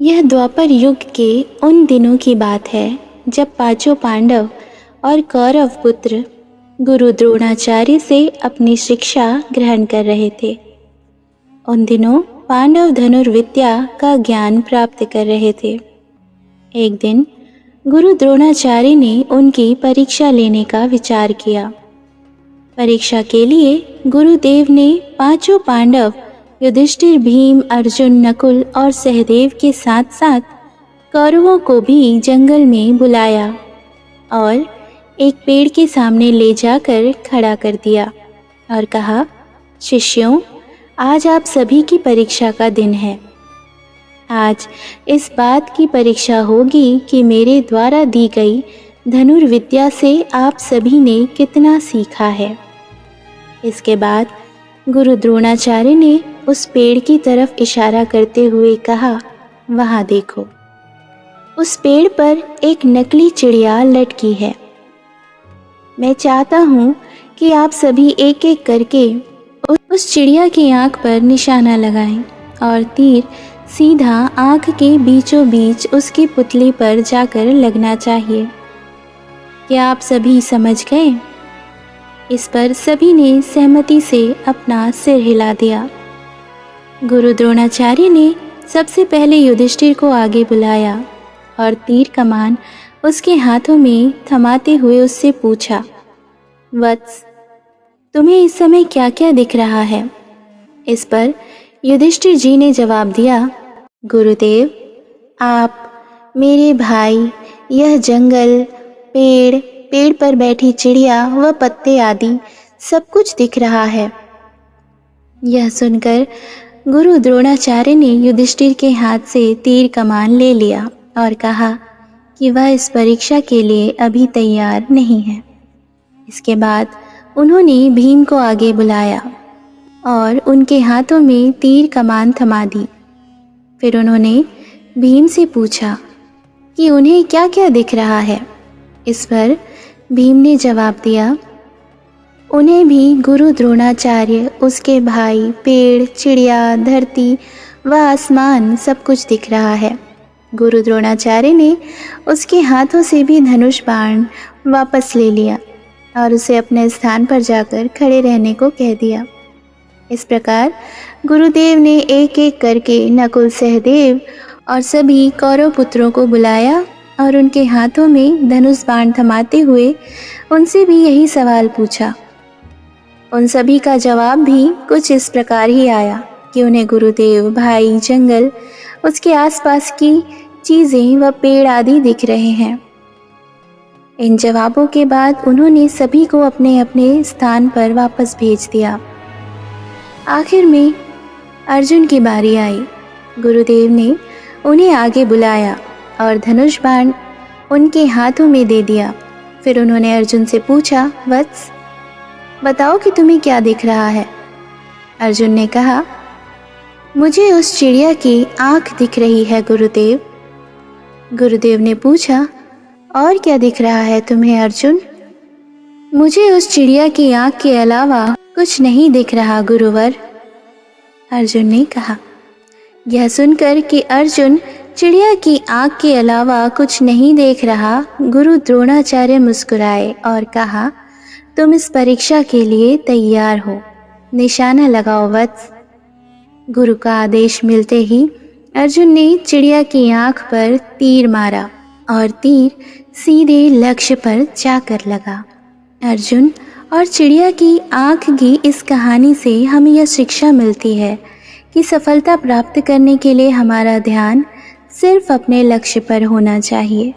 यह द्वापर युग के उन दिनों की बात है जब पांचों पांडव और कौरव पुत्र गुरु द्रोणाचार्य से अपनी शिक्षा ग्रहण कर रहे थे। उन दिनों पांडव धनुर्विद्या का ज्ञान प्राप्त कर रहे थे। एक दिन गुरु द्रोणाचार्य ने उनकी परीक्षा लेने का विचार किया। परीक्षा के लिए गुरुदेव ने पांचों पांडव युधिष्ठिर, भीम, अर्जुन, नकुल और सहदेव के साथ साथ कौरवों को भी जंगल में बुलाया और एक पेड़ के सामने ले जाकर खड़ा कर दिया और कहा, शिष्यों, आज आप सभी की परीक्षा का दिन है। आज इस बात की परीक्षा होगी कि मेरे द्वारा दी गई धनुर्विद्या से आप सभी ने कितना सीखा है। इसके बाद गुरु द्रोणाचार्य ने उस पेड़ की तरफ इशारा करते हुए कहा, वहाँ देखो, उस पेड़ पर एक नकली चिड़िया लटकी है। मैं चाहता हूँ कि आप सभी एक एक करके उस चिड़िया की आँख पर निशाना लगाएं और तीर सीधा आँख के बीचों बीच उसकी पुतली पर जाकर लगना चाहिए। क्या आप सभी समझ गए? इस पर सभी ने सहमति से अपना सिर हिला दिया। गुरु द्रोणाचार्य ने सबसे पहले युधिष्ठिर को आगे बुलाया और तीर कमान उसके हाथों में थमाते हुए उससे पूछा, वत्स, तुम्हें इस समय क्या क्या दिख रहा है? इस पर युधिष्ठिर जी ने जवाब दिया, गुरुदेव, आप, मेरे भाई, यह जंगल, पेड़ पर बैठी चिड़िया व पत्ते आदि सब कुछ दिख रहा है। यह सुनकर गुरु द्रोणाचार्य ने युधिष्ठिर के हाथ से तीर कमान ले लिया और कहा कि वह इस परीक्षा के लिए अभी तैयार नहीं है। इसके बाद उन्होंने भीम को आगे बुलाया और उनके हाथों में तीर कमान थमा दी। फिर उन्होंने भीम से पूछा कि उन्हें क्या क्या दिख रहा है। इस पर भीम ने जवाब दिया, उन्हें भी गुरु द्रोणाचार्य, उसके भाई, पेड़, चिड़िया, धरती व आसमान सब कुछ दिख रहा है। गुरु द्रोणाचार्य ने उसके हाथों से भी धनुष बाण वापस ले लिया और उसे अपने स्थान पर जाकर खड़े रहने को कह दिया। इस प्रकार गुरुदेव ने एक एक करके नकुल, सहदेव और सभी कौरव पुत्रों को बुलाया और उनके हाथों में धनुष बाण थमाते हुए उनसे भी यही सवाल पूछा। उन सभी का जवाब भी कुछ इस प्रकार ही आया कि उन्हें गुरुदेव, भाई, जंगल, उसके आसपास की चीज़ें व पेड़ आदि दिख रहे हैं। इन जवाबों के बाद उन्होंने सभी को अपने अपने स्थान पर वापस भेज दिया। आखिर में अर्जुन की बारी आई। गुरुदेव ने उन्हें आगे बुलाया और धनुष बाण उनके हाथों में दे दिया। फिर उन्होंने अर्जुन से पूछा, वत्स, बताओ कि तुम्हें क्या दिख रहा है? अर्जुन ने कहा, मुझे उस चिड़िया की आँख दिख रही है गुरुदेव। गुरुदेव ने पूछा, और क्या दिख रहा है तुम्हें अर्जुन? मुझे उस चिड़िया की आँख के अलावा कुछ नहीं दिख रहा गुरुवर। अर्जुन ने कहा। यह सुनकर कि अर्जुन चिड़िया की आँख के अलावा कुछ नहीं देख रहा, गुरु द्रोणाचार्य मुस्कुराए और कहा, तुम इस परीक्षा के लिए तैयार हो, निशाना लगाओ वत्स। गुरु का आदेश मिलते ही अर्जुन ने चिड़िया की आँख पर तीर मारा और तीर सीधे लक्ष्य पर जाकर लगा। अर्जुन और चिड़िया की आँख की इस कहानी से हमें यह शिक्षा मिलती है कि सफलता प्राप्त करने के लिए हमारा ध्यान सिर्फ अपने लक्ष्य पर होना चाहिए।